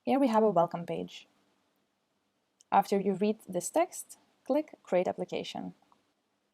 Here we have a welcome page. After you read this text, click Create Application.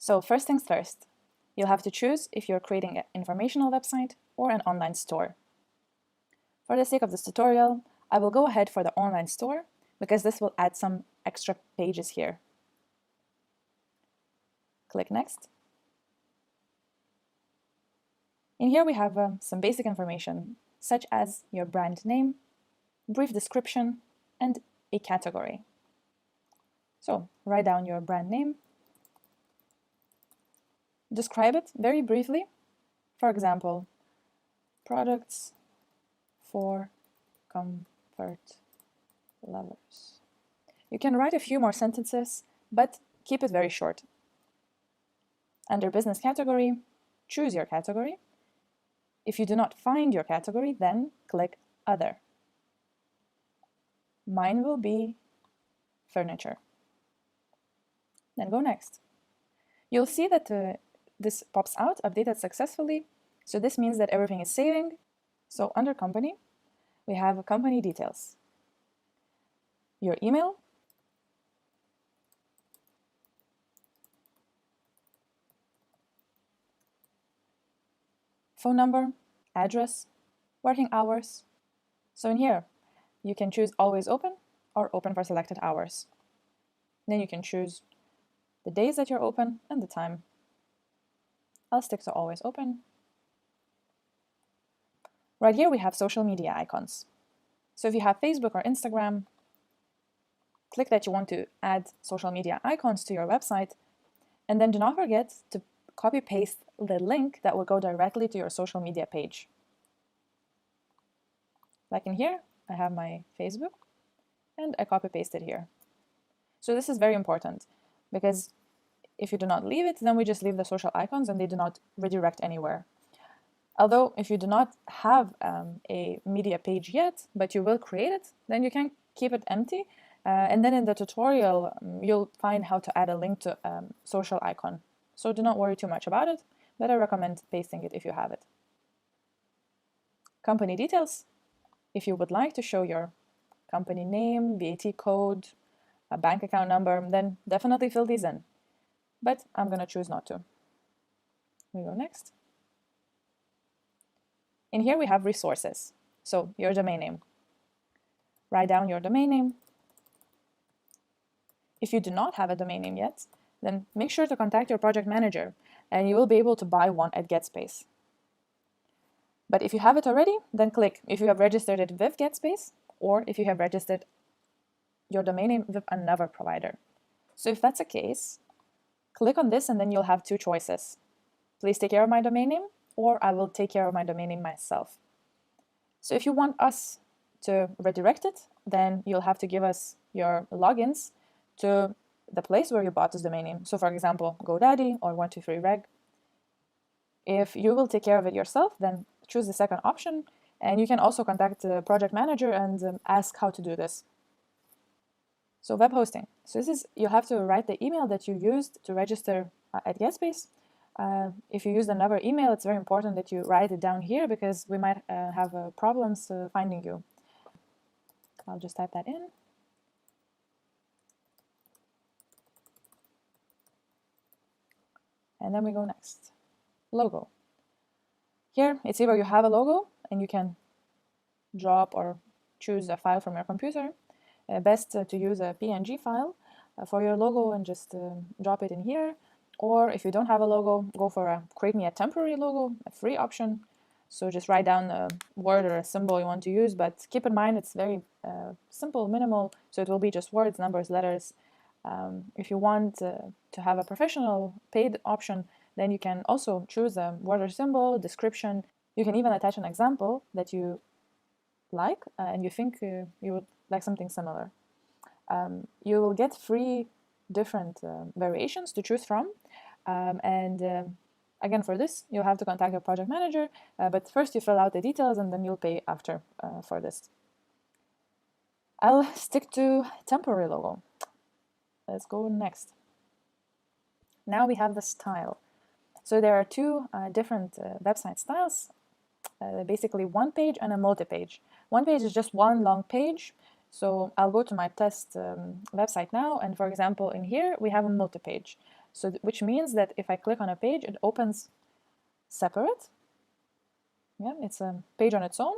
So first things first, you'll have to choose if you're creating an informational website or an online store. For the sake of this tutorial, I will go ahead for the online store because this will add some extra pages here. Click Next. In here we have some basic information, such as your brand name, brief description, and a category. So write down your brand name. Describe it very briefly. For example, products for comfort lovers. You can write a few more sentences, but keep it very short. Under business category, choose your category. If you do not find your category, then click Other. Mine will be furniture. Then go next. You'll see that this pops out, updated successfully. So this means that everything is saving. So under company, we have company details. Your email, phone number, address, working hours. So in here, you can choose always open or open for selected hours. Then you can choose the days that you're open and the time. I'll stick to always open. Right here we have social media icons. So if you have Facebook or Instagram, click that you want to add social media icons to your website, and then do not forget to copy paste the link that will go directly to your social media page. Like in here, I have my Facebook and I copy pasted here. So this is very important because if you do not leave it, then we just leave the social icons and they do not redirect anywhere. Although if you do not have a media page yet, but you will create it, then you can keep it empty. And then in the tutorial, you'll find how to add a link to social icon. So do not worry too much about it, but I recommend pasting it if you have it. Company details. If you would like to show your company name, VAT code, a bank account number, then definitely fill these in. But I'm going to choose not to. We go next. In here we have resources. So your domain name. Write down your domain name. If you do not have a domain name yet, then make sure to contact your project manager and you will be able to buy one at GetSpace. But if you have it already, then click if you have registered it with GetSpace or if you have registered your domain name with another provider. So if that's the case, click on this and then you'll have two choices. Please take care of my domain name, or I will take care of my domain name myself. So if you want us to redirect it, then you'll have to give us your logins to the place where you bought this domain name. So for example, GoDaddy or 123reg. If you will take care of it yourself, then choose the second option, and you can also contact the project manager and ask how to do this. So web hosting. So this is, you have to write the email that you used to register at GetSpace. If you use another email, it's very important that you write it down here because we might have problems finding you. I'll just type that in. And then we go next. Logo. Here, it's either you have a logo and you can drop or choose a file from your computer. Best to use a PNG file for your logo and just drop it in here. Or if you don't have a logo, go for create me a temporary logo, a free option. So just write down a word or a symbol you want to use, but keep in mind it's very simple, minimal, so it will be just words, numbers, letters. If you want to have a professional paid option, then you can also choose a word or symbol, description. You can even attach an example that you like and you think you would like something similar. You will get three different variations to choose from. Again, for this, you'll have to contact your project manager, but first you fill out the details and then you'll pay after for this. I'll stick to temporary logo. Let's go next. Now we have the style. So there are two different website styles. basically one page and a multi-page. One page is just one long page. So I'll go to my test website now, and for example, in here we have a multi-page. So which means that if I click on a page, it opens separate. Yeah, it's a page on its own.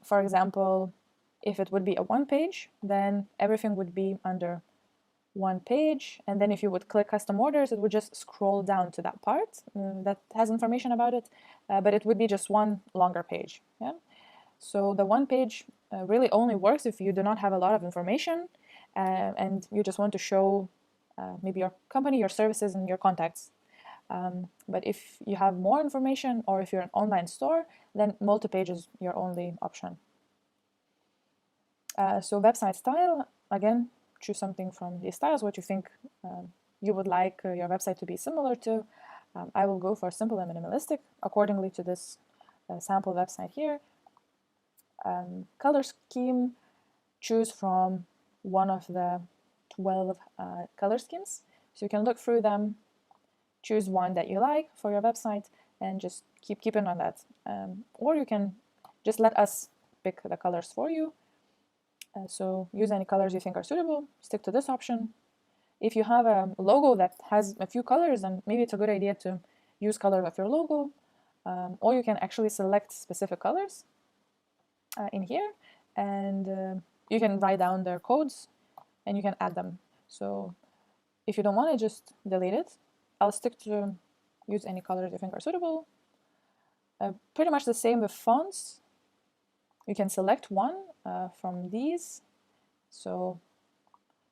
For example, if it would be a one page, then everything would be under one page, and then if you would click custom orders, it would just scroll down to that part that has information about it, but it would be just one longer page. Yeah. So the one page really only works if you do not have a lot of information and you just want to show maybe your company, your services, and your contacts. But if you have more information, or if you're an online store, then multi-page is your only option. So website style, again, choose something from these styles, what you think you would like your website to be similar to. I will go for simple and minimalistic accordingly to this sample website here. Color scheme, choose from one of the 12 color schemes. So you can look through them, choose one that you like for your website, and just keep keeping on that. Or you can just let us pick the colors for you. So use any colors you think are suitable, stick to this option. If you have a logo that has a few colors, then maybe it's a good idea to use colors of your logo, or you can actually select specific colors in here, and you can write down their codes and you can add them. So if you don't want to, just delete it. I'll stick to use any colors you think are suitable. Pretty much the same with fonts. You can select one from these. So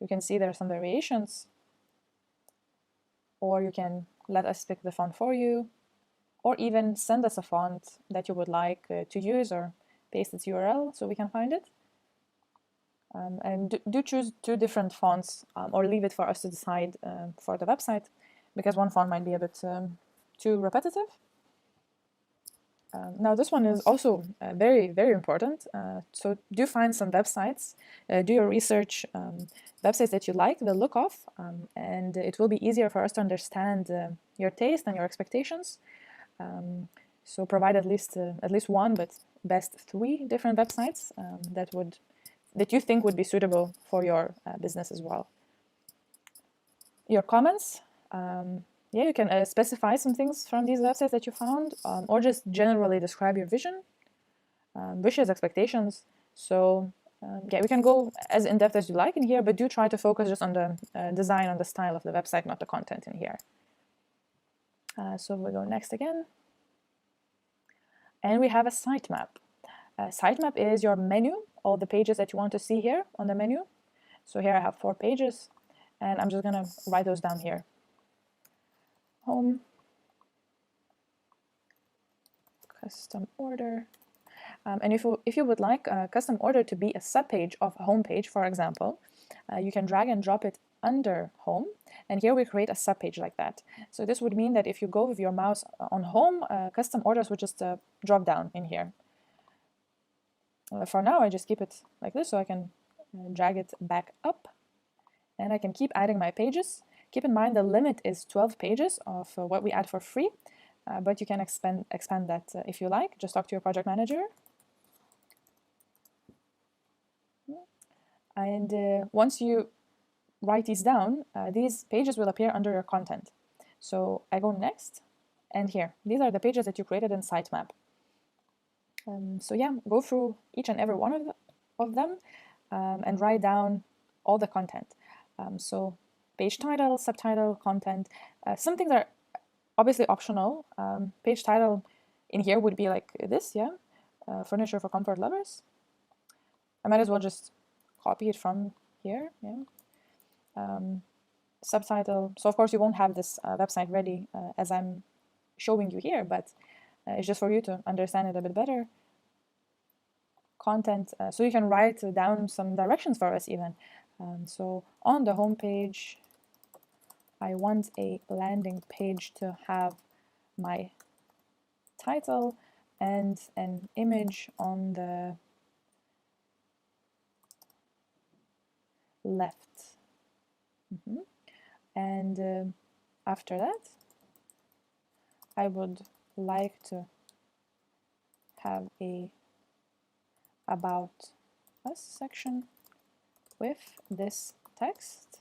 you can see there are some variations, or you can let us pick the font for you, or even send us a font that you would like to use, or paste its URL so we can find it. And do choose two different fonts, or leave it for us to decide for the website, because one font might be a bit too repetitive. Now this one is also very, very important. So do find some websites, do your research, websites that you like the look of, and it will be easier for us to understand your taste and your expectations. So provide at least one, but best 3 different websites that you think would be suitable for your business as well. Your comments. Yeah, you can specify some things from these websites that you found, or just generally describe your vision, wishes, expectations. So yeah, we can go as in-depth as you like in here, but do try to focus just on the design, on the style of the website, not the content in here. So we go next again. And we have a sitemap. Sitemap is your menu, all the pages that you want to see here on the menu. So here I have 4 pages, and I'm just going to write those down here. Home, custom order. And if you would like a custom order to be a subpage of a home page, for example, you can drag and drop it under home, and here we create a subpage like that. So this would mean that if you go with your mouse on home, custom orders would just drop down in here. For now, I just keep it like this, so I can drag it back up, and I can keep adding my pages. Keep in mind the limit is 12 pages of what we add for free, but you can expand that if you like. Just talk to your project manager. And once you write these down, these pages will appear under your content. So I go next, and here, these are the pages that you created in sitemap. So yeah, go through each and every one of them and write down all the content. So page title, subtitle, content. Some things are obviously optional. Page title in here would be like this, yeah, furniture for comfort lovers. I might as well just copy it from here, yeah. Subtitle, so of course you won't have this website ready as I'm showing you here, but it's just for you to understand it a bit better. Content, so you can write down some directions for us even. So on the home page, I want a landing page to have my title and an image on the left. And after that, I would like to have a about us section with this text.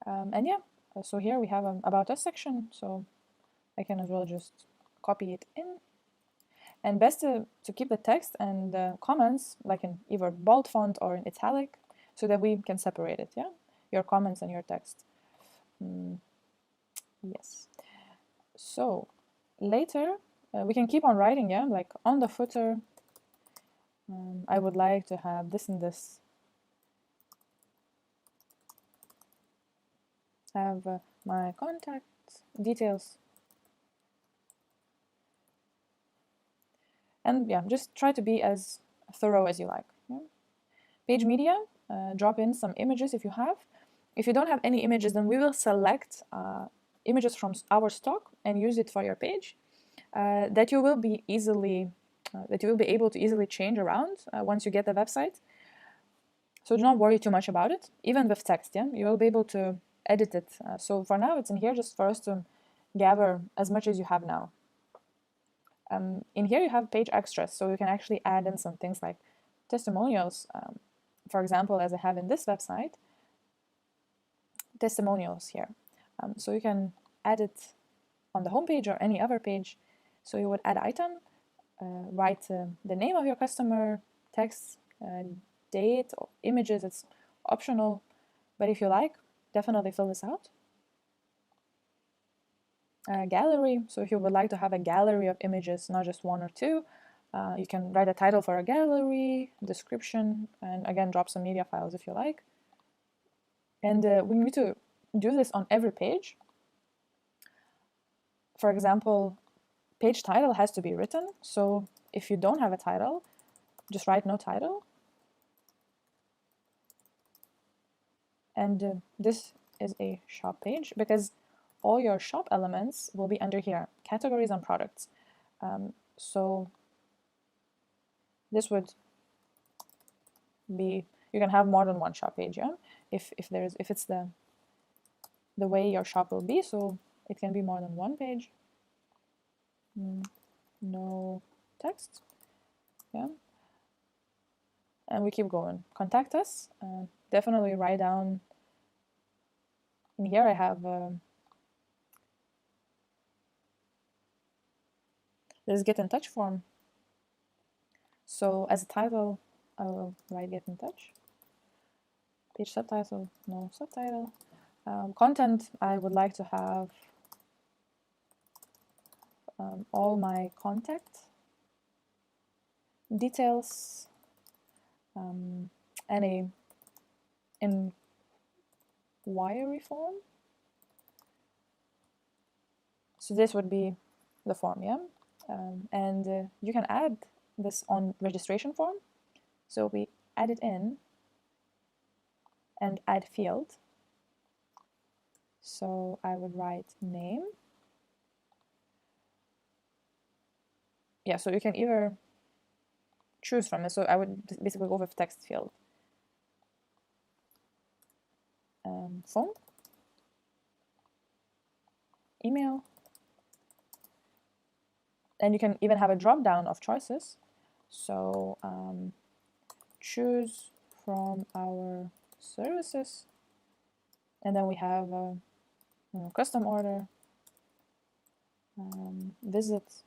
And yeah, so here we have an about us section, so I can as well just copy it in. And best to keep the text and the comments like in either bold font or in italic, so that we can separate it, yeah? Your comments and your text. Yes. So later, we can keep on writing, yeah? Like on the footer, I would like to have this and this. Have my contact details. And yeah, just try to be as thorough as you like. Yeah? Page media, drop in some images if you have. If you don't have any images, then we will select images from our stock and use it for your page that you will be able to easily change around once you get the website. So do not worry too much about it. Even with text, yeah, you will be able to edit it. So for now, it's in here just for us to gather as much as you have now. In here you have page extras, so you can actually add in some things like testimonials. For example, as I have in this website, testimonials here. So you can add it on the homepage or any other page. So you would add item, write the name of your customer, text, date, or images. It's optional, but if you like, definitely fill this out. Gallery, so if you would like to have a gallery of images, not just one or two, you can write a title for a gallery, description, and again, drop some media files if you like. And we need to do this on every page. For example, page title has to be written, so if you don't have a title, just write no title. And this is a shop page, because all your shop elements will be under here, categories and products. So this would be, you can have more than one shop page, yeah? If it's the way your shop will be, so it can be more than one page. No text, yeah? And we keep going. Contact us, definitely write down, in here I have this get in touch form. So as a title, I will write get in touch. Page subtitle, no subtitle. Content, I would like to have all my contact details, any inquiry form. So this would be the form, yeah? And you can add this on registration form. So we add it in and add field. So I would write name. Yeah, so you can either choose from it. So I would basically go with text field. Phone, email, and you can even have a drop down of choices. So choose from our services, and then we have custom order, visit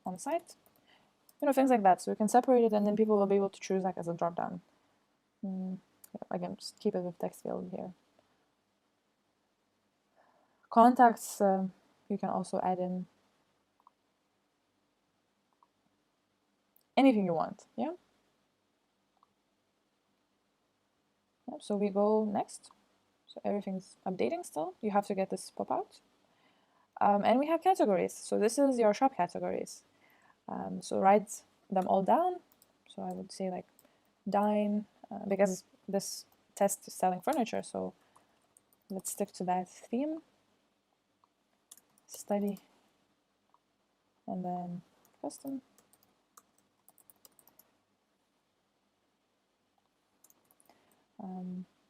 on site, things like that. So you can separate it, and then people will be able to choose like as a drop down. Again, just keep it with text field here. Contacts, you can also add in anything you want, yeah? So we go next. So everything's updating still. You have to get this pop out. And we have categories. So this is your shop categories. So write them all down. So I would say like dine, because this test is selling furniture. So let's stick to that theme. Study, and then custom.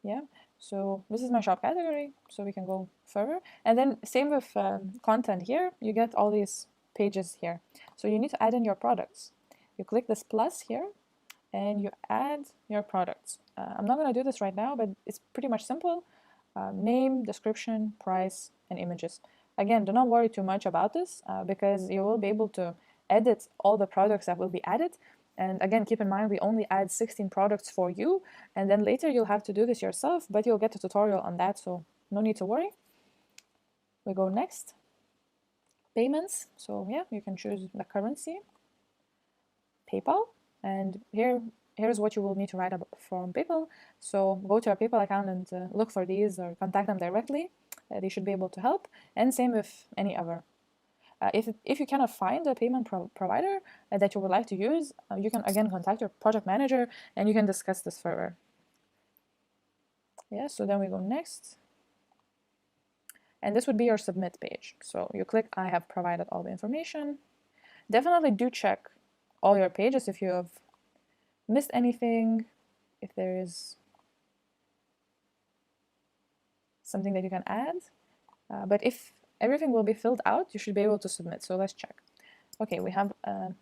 Yeah, so this is my shop category, so we can go further. And then same with content here, you get all these pages here. So you need to add in your products. You click this plus here and you add your products. I'm not going to do this right now, but it's pretty much simple. Name, description, price, and images. Again, do not worry too much about this because you will be able to edit all the products that will be added. And again, keep in mind, we only add 16 products for you, and then later you'll have to do this yourself, but you'll get a tutorial on that, so no need to worry. We go next. Payments. So yeah, you can choose the currency, PayPal, and here's what you will need to write about from PayPal. So go to your PayPal account and look for these or contact them directly. They should be able to help, and same with any other. If you cannot find a payment provider that you would like to use, you can again contact your project manager and you can discuss this further. Yeah, so then we go next. And this would be your submit page. So you click, I have provided all the information. Definitely do check all your pages if you have missed anything, if there is something that you can add. But if everything will be filled out, you should be able to submit. So let's check. Okay, we have a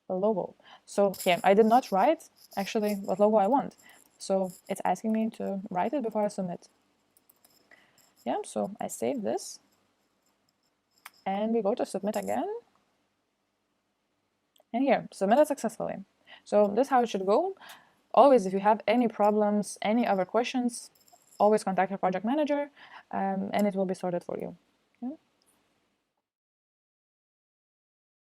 logo. So here, I did not write actually what logo I want. So it's asking me to write it before I submit. Yeah, so I save this and we go to submit again. And here, submitted successfully. So this is how it should go. Always, if you have any problems, any other questions, always contact your project manager and it will be sorted for you.